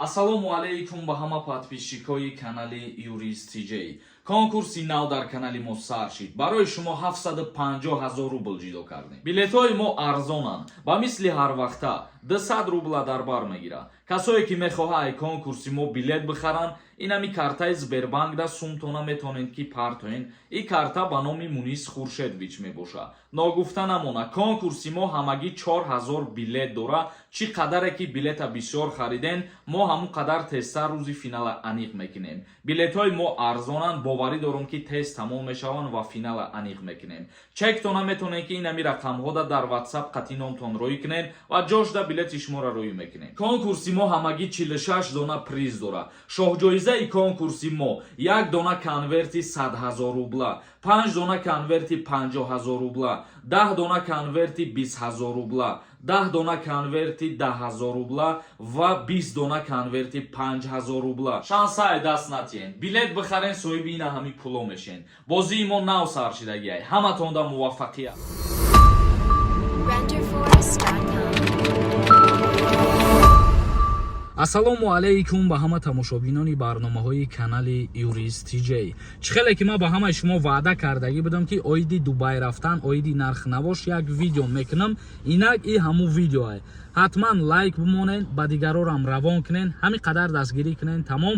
Ассалому алейкум ба ҳама подписчикои канали Юрист TJ. Конкурси нав дар канали мо сар шид. Барои шумо 750 000 рубл ҷидо кардем. Билетҳои мо арзонанд. Ба мисли ҳар вақта 200 рубла дар бар мегирад. Касое ки мехоҳаанд конкурси мо билет бихаранд, инами картаи Сбербанк да сумтона метавонед ки партоен. И карта ба номи Мунис Хуршедович мебошад. Ногуфта намона, конкурси мо ҳамагӣ 4000 билет дорад. Чӣ қадаре ки билета бисёр хариден, мо ҳамун қадар тезтар рӯзи финала аниқ мекунем. Билетҳои мо арзонанд, боварӣ дорам ки тез тамом мешаванд ва финала аниқ мекунем. Чектона метавонед ки инами рақамҳода дар WhatsApp қати номтон рӯй кунед ва ҷошда билети шуморо рӯй мекунем. Конкурси мо ҳамагӣ 46 дона приз дорад. Шоҳҷоизаи конкурси мо 1 дона конверти 100 000 рубла, 5 дона конверти 50 000 рубла, 10 дона конверти 20 000 рубла, 10 дона конверти 10 000 рубла ва 20 дона конверти 5 000 рубла. Шансае даст натиен. Билет бихарен, соҳиби ина ҳами пуло мешен. Бозии мо нав сар шидагиай. Ҳаматонда муваффақият. Ассалому алейкум ба ҳама тамошобинони барномаҳои канали Юрист TJ. Чӣ хеле ки ман ба ҳамаи шумо ваъда кардагӣ будам ки оиди Дубай рафтан, оиди нархнавош як видео мекунам. Инак и ҳамун видеоае. ҳатман лайк бимонен, ба дигарорам равон кунен, ҳами қадар дастгирӣ кунен тамом.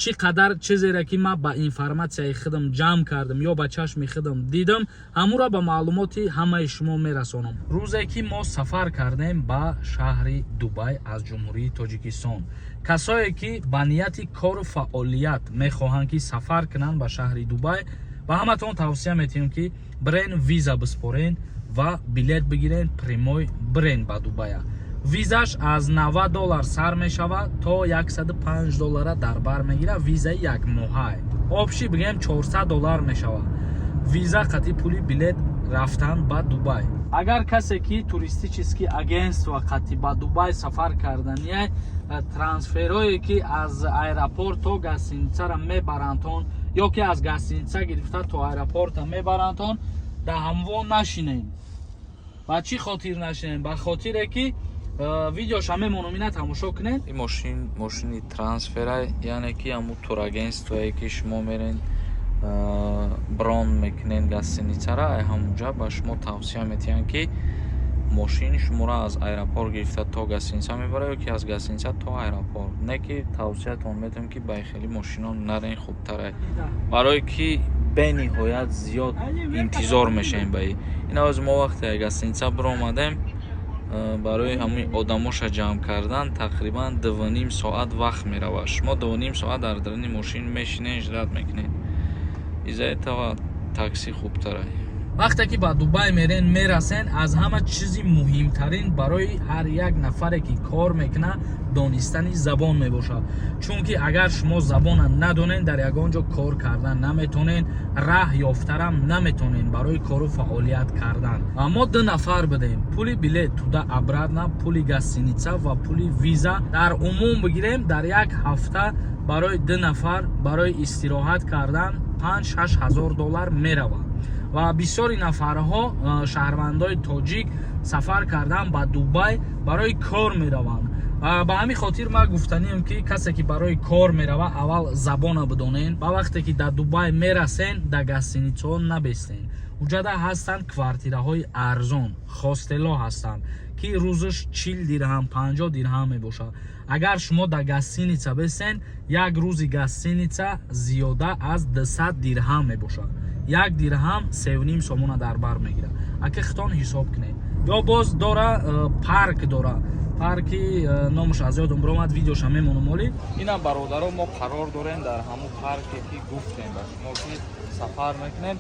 Чӣ қадар чизере ки ман ба информатсияи худам ҷамъ кардам ё ба чашми худам дидам, ҳамура ба маълумоти ҳамаи шумо мерасонам. Рӯзе ки мо сафар кардем ба шаҳри Дубай аз ҷумҳурии Тоҷикистон. Касое ки ба нияти кору фаъолият мехоҳанд ки сафар кунанд ба шаҳри Дубай, ба ҳаматон тавсия метиҳам ки бирен виза биспорен ва билет бигирен прямой бирен ба Дубая. Визаш аз $90 сар мешавад то $105 дар бар мегирад. Визаи як моҳае. Обши бигем $400 мешавад. Виза қати пули билет рафтан ба Дубай. Агар касе ки туристически агентство қати ба Дубай сафар карданияй, трансферое ки аз аэропорт то гостиницара мебарантон ё ки аз гостиница гирифта то аэропорта мебарантон, да ҳамвон нашинем. Ба чӣ хотир нашинем? Ба хотире ки видеоша мемонам, ина тамошо кунед. ин мошини трансфера, яъне ки ҳамун турагентствое ки шумо мерен брон мекунен гостиницара, ҳамунҷа ба шумо тавсия метиҳанд ки мошини шуморо аз аэропорт гирифта то гостиница мебарад ё ки аз гостиница то аэропорт. Не ки тавсиятон метиҳам ки ба хеле мошино нарен, хубтаре, барое ки бениҳоят зиёд интизор мешавем ба ина. оз мо вақте гостиница биромадем, барои ҳамин одамоша ҷамъ кардан тақрибан 2.5 соат вақт меравад. шумо 2.5 соат дар даруни мошин мешинед, ждат мекунед. из-за этого такси хубтаре. Вақте ки ба Дубай мерен, мерасен, аз ҳама чизи муҳимтарин барои ҳар як нафаре ки кор мекунад донистани забон мебошад. Чунки агар шумо забона надонен, дар ягон ҷо кор кардан наметонен, раҳ ёфтарам наметонен барои кору фаъолият кардан. Аммо 2 нафар бидем. Пули билет туда обратно, пули гостиница ва пули виза дар умум бигирем, дар як ҳафта барои 2 нафар барои истироҳат кардан $5-6 000 меравад. ва бисёри нафарҳо шаҳрвандои тоҷик сафар кардан ба Дубай барои кор мераванд. Ба ҳамин хотир ман гуфтаниям ки касе ки барои кор мерава, аввал забона бидонен. Ба вақте ки дар Дубай мерасен, дар гостиницаҳо набестен. уҷада ҳастанд квартираҳои арзон, хостелҳо ҳастанд ки рӯзаш 40 дирҳам, 50 дирҳам мебошад. агар шумо дар гостиница бестен, як рӯзи гостиница зиёда аз 200 дирҳам мебошад. 1 дирҳам 3.5 сомона дар бар мегирад. ака хитон ҳисоб кунед. ё боз дора парк дора. парки номаш аз ёдам биромад, видеоша мемонам оли. ина бародаро мо қарор дорем дар ҳамун парке ки гуфтем ба шумо ки сафар мекунем.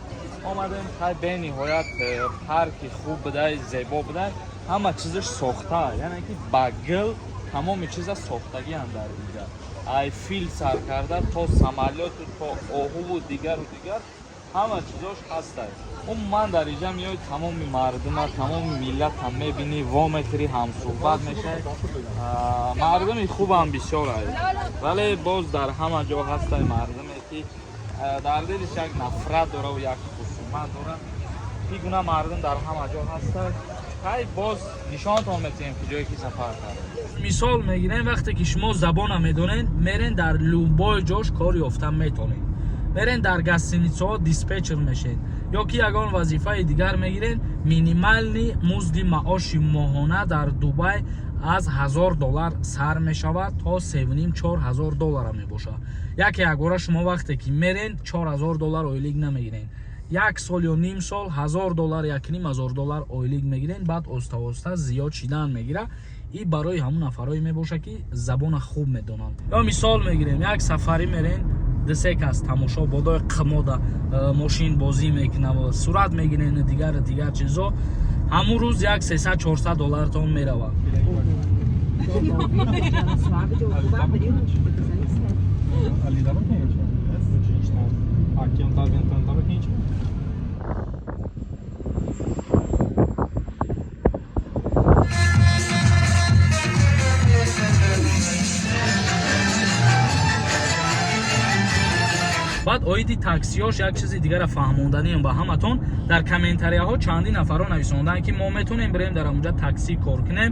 омадем хай бениҳоят парки хуб бидай, зебо бидай. ҳама чизаш сохта, яъне ки ба гил тамоми чиза сохтагиам дар инҷа. ай фил сар карда то самолёту то оҳуву дигару дигар ҳама чизош ҳастад. умуман дар инҷа меои тамоми мардума, тамоми миллата мебинӣ, вометри ҳамсуҳбат мешавӣ. мардуми хубам бисёр аст, вале боз дар ҳама ҷо ҳастад мардуме ки дар дилиш як нафрат дораву як хусумат дорад. ин гуна мардум дар ҳама ҷо ҳастад. ҳай боз нишонатон метиҳем ки ҷое ки сафар кардем. мисол мегирем вақте ки шумо забона медонен мерен дар любой ҷош кор ёфта метонед. Мерен дар гостиницаҳо диспетчер мешед ё ки ягон вазифаи дигар мегирен. Минимални музди маоши моҳона дар Дубай аз $1000 сар мешавад то $3,5-4,000 мебошад. Яке ягора шумо вақте ки мерен $4,000 ойлик намегирен. як сол ё ним сол $1000 $1,500 ойлик мегирен. баъд оста зиёд шидан мегира. И барои ҳамун нафарое мебошад ки забона хуб медонанд. ё мисол мегирем як сафарӣ мерен, десек аз тамошо бодои қимода мошин бозӣ мекунад, сурат мегирен, дигар чизо. ҳамун рӯз як $300-400 меравад. Aqui não tá ventando, tava quente. баъд оиди таксиёш як чизи дигара фаҳмонданиам ба ҳаматон. дар комментарияҳо чандин нафаро нависонданд ки мо метонем бирем дар онҷа таксӣ кор кунем.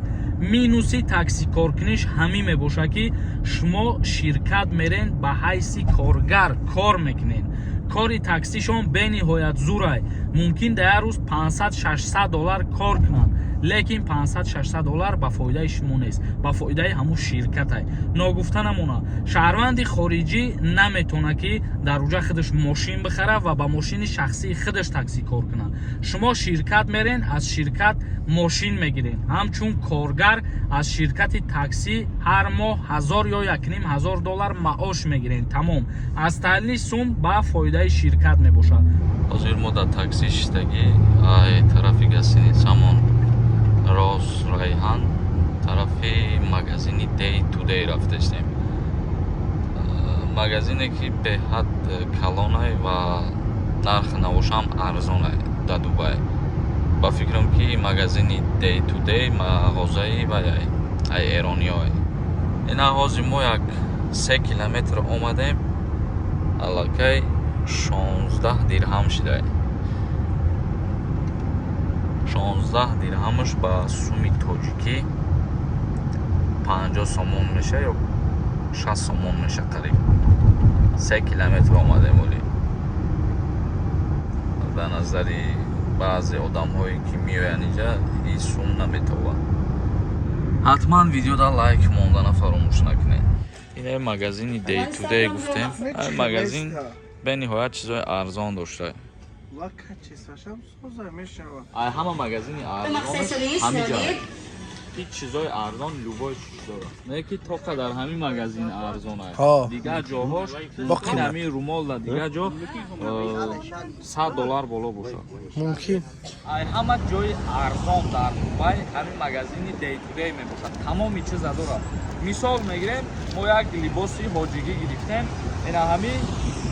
минуси таксӣ кор куниш ҳамин мебошад ки шумо ширкат мерен ба ҳайси коргар кор мекунед. кори таксишон бениҳоят зурай. мумкин дар як рӯз $500-600 кор кунанд, лекин $500-600 ба фоидаи шумо нест, ба фоидаи ҳамун ширкате. ногуфта намона шаҳрванди хориҷӣ наметона ки дар уҷа худаш мошин бихара ва ба мошини шахсии худаш таксӣ кор кунад. шумо ширкат мерен, аз ширкат мошин мегирен. ҳамчун коргар аз ширкати таксӣ ҳар моҳ $1000 ё $1,500 маош мегирен. тамом. аз талини сум ба фоидаи ширкат мебошад. ҳозир мо дар таксӣ шидаги ай тарафи гостиницамон Роз Райхан тарафи магазини Day to Day рафтестем. магазине ки беҳад калонай ва нарх навошам арзонай дар Дубай. ба фикрам ки магазини Day to Day мағозаи ваяй ай эрониёй. ина ҳозир мо як 3 километр омадем, аллакай 16 дирҳам шидай. 16 дирҳамш ба суми тоҷикӣ 50 сомон меша ё 60 сомон меша қариб. 3 километр омадем оли. ба назари баъзе одамҳое ки меоянд инҷа ин сум наметавад. ҳатман видеода лайк мондана фаромӯш накунед. ин магазини Day to Day гуфтем. магазин бениҳоят чизои арзон дошта. ай ҳама магазини арзон ҳамиҷа ҳеҷ чизои арзон любой чизора не ки то қадар ҳамин магазин арзон аст. дигар ҷоҳош мумкин ҳамин румол дар дигар ҷо $100 боло бошад. мумкин ай ҳама ҷои арзон дар Дубай ҳамин магазини Day to Day мебошад. тамоми чиза дорад. мисол мегирем, мо як либоси ҳоҷигӣ гирифтем, ина ҳамин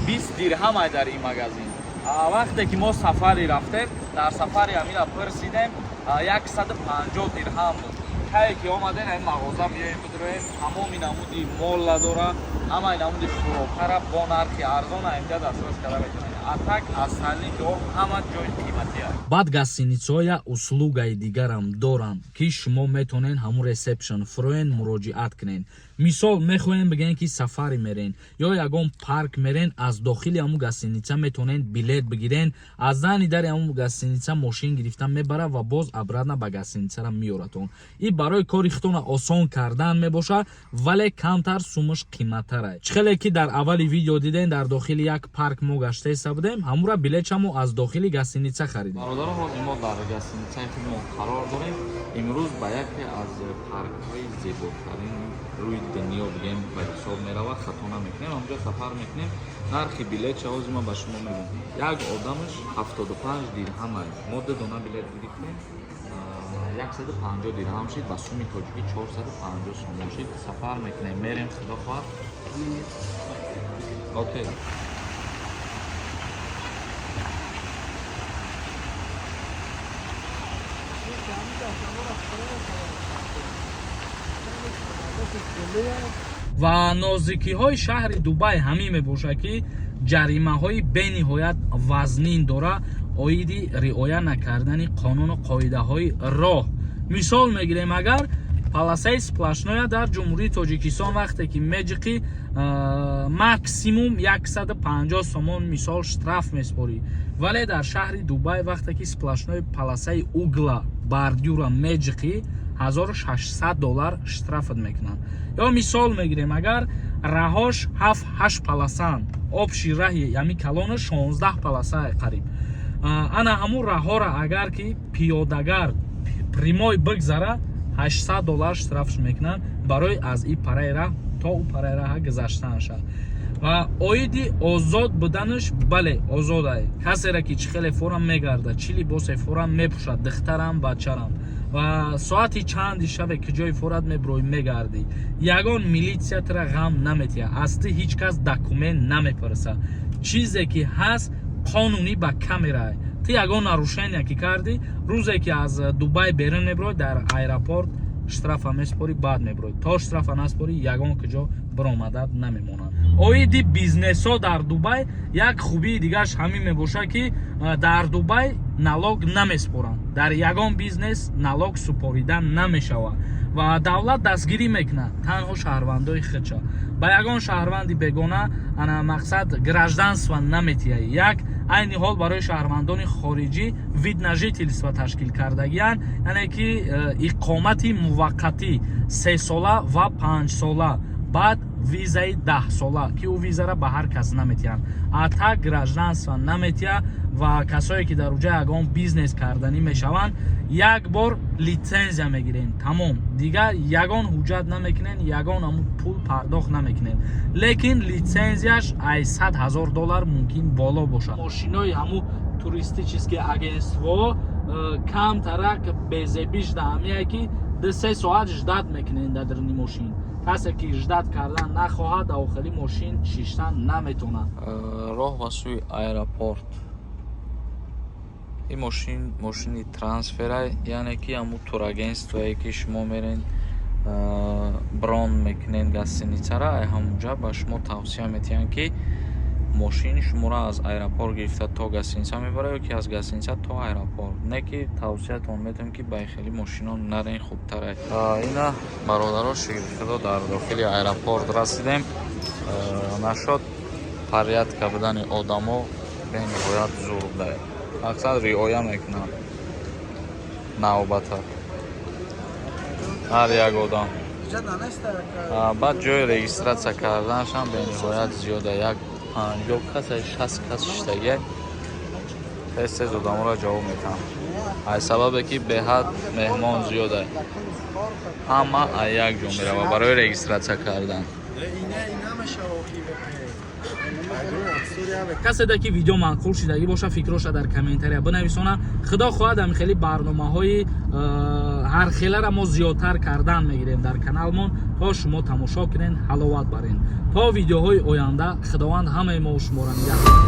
20 дирҳам ай дар ин магазин. вақте ки мо сафаре рафтем, дар сафари ҳамина пурсидем 150 дирҳам буд. кае ки омадем ин мағоза биёем бидроем, тамоми намуди молла дора, ҳама намуди фурокара бо нархи арзона инҷа дастрас карда метавонед. атак аз талини ҷо ҳама ҷои қиматӣ аст. баъд гостиницаҳо як услугаи дигарам доранд ки шумо метонед ҳамун ресепшн фуроен муроҷиат кунед. мисол мехоҳем бигӯем ки сафаре мерен ё ягон парк мерен, аз дохили ҳамун гостиница метонед билет бигирен, аз дани дари ҳамун гостиница мошин гирифта мебара ва боз обратно ба гостиницара меёратон. ин барои кори худтона осон кардан мебошад, вале камтар сумаш қиматтар. чихеле ки дар аввали видео дидем, дар дохили як парк мо гаштаиста будем, ҳамура билетчамо аз дохили гостиница харидем. бародаро ҳозир мо дар гостиницаи мо қарор дорем. имрӯз ба яке аз паркҳои зеботарин рӯи дунё бигем ба ҳисоб меравад, хато намекунем. онҷо сафар мекунем. нархи билетча ҳозир мо ба шумо мегӯям. як одамаш 75 дирҳам аст. мо ду дона билет гирифтем, 150 дирҳам шид, ба суми тоҷикӣ 450 сомон шид. сафар мекунем, мерем худо хоҳад. окей. ва нозикиҳои шаҳри Дубай ҳамин мебошад ки ҷаримаҳои бениҳоят вазнин дора оиди риоя накардани қонуну қоидаҳои роҳ. мисол мегирем, агар полосаи сплошноя дар ҷумҳурии Тоҷикистон вақте ки меҷиқи максимум 150 сомон мисол штраф меспорӣ, вале дар шаҳри Дубай вақте ки сплошнои полосаи угла бордюра меҷиқи $1600 штрафат мекунанд. ё мисол мегирем, агар раҳош 7-8 полосаанд, обши раҳи ами калони 16 полосае қариб. ана ҳамун раҳҳоро агар ки пиёдагар примой бигзара $800 штрафш мекунанд барои аз и параи раҳ то у параи раҳ гузаштанаша. ва оиди озод буданаш бале озодае. Касере ки чӣ хеле форам мегардад, чӣ либосе форам мепӯшад, духтарам бачарам, ва соати чанди шабе ки ҷои форат меброи мегарди, ягон милитсия тира ғам наметия, аз ти ҳеҷ кас документ намепарса. чизе ки ҳаст қонунӣ ба камерае. Ти ягон нарушение ки карди, рӯзе ки аз Дубай берун меброи, дар аэропорт штрафа меспори, баъд меброи. То штрафа наспори, ягон куҷо биромадад намемонад. Оиди бизнесо дар Дубай як хубии дигарш ҳамин мебошад ки дар Дубай налог намеспоранд. Дар ягон бизнес налог супорида намешавад ва давлат дастгирӣ мекунад танҳо шаҳрвандои худша. Ба ягон шаҳрванди бегона ана мақсад гражданство наметиҳад. Як айни ҳол барои шаҳрвандони хориҷӣ вид на жительство ташкил кардагиянд, яъне ки иқомати муваққатӣ 3 сола ва 5 сола, баъд визаи 10 сола ки ӯ визара ба ҳар кас наметиҳанд. А так гражданство наметиҳад ва касое ки дар уҷа ягон бизнес карданӣ мешаванд, як бор литсензия мегирен, тамом. Дигар ягон ҳуҷҷат намекунен, ягон ҳамун пул пардохт намекунен. Лекин литсензияш ай $100,000 мумкин боло бошад. Мошинои ҳамун туристические агентство камтарак безебиш даҳамие ки 2-3 соат ждат мекунен дар даруни мошин. касе ки ждат кардан нахоҳад дахили мошин шиштан наметонад. роҳ ба сӯи аэропорт. ин мошини трансфера, яъне ки ҳамун турагентствое ки шумо мерен брон мекунен гостиницара, ҳамунҷа ба шумо тавсия метиҳанд ки мошини шуморо аз аэропорт гирифта то гостиница мебарад, ё ки аз гостиница то аэропорт. Не ки тавсиятон медиҳам ки ба хеле мошино нарен, хубтаре. Ина бародаро шигирифтадо дар дохили аэропорт расидем. Нашод парядка будани одамо бениҳоят зурда. Мақсад риоя мекунанд навбата ҳар як одам. баъд ҷои регистратсия карданашам бениҳоят зиёда. Як 50 кас 60 кас иштагӣ тез одаморо ҷавоб метиҳам. аз сабабе ки беҳад меҳмон зиёда, ҳама аз як ҷо меравад барои регистратсия кардан. каседе ки видео маъқул шудагӣ боша фикроша дар комментария бинависона. худо хоҳад ҳамихели барномаҳои ҳархелара мо зиёдтар кардан мегирем дар каналмон, то шумо тамошо кунен, ҳаловат барен. то видеоҳои оянда худованд ҳамаи мо шуморо нигаҳ дорад.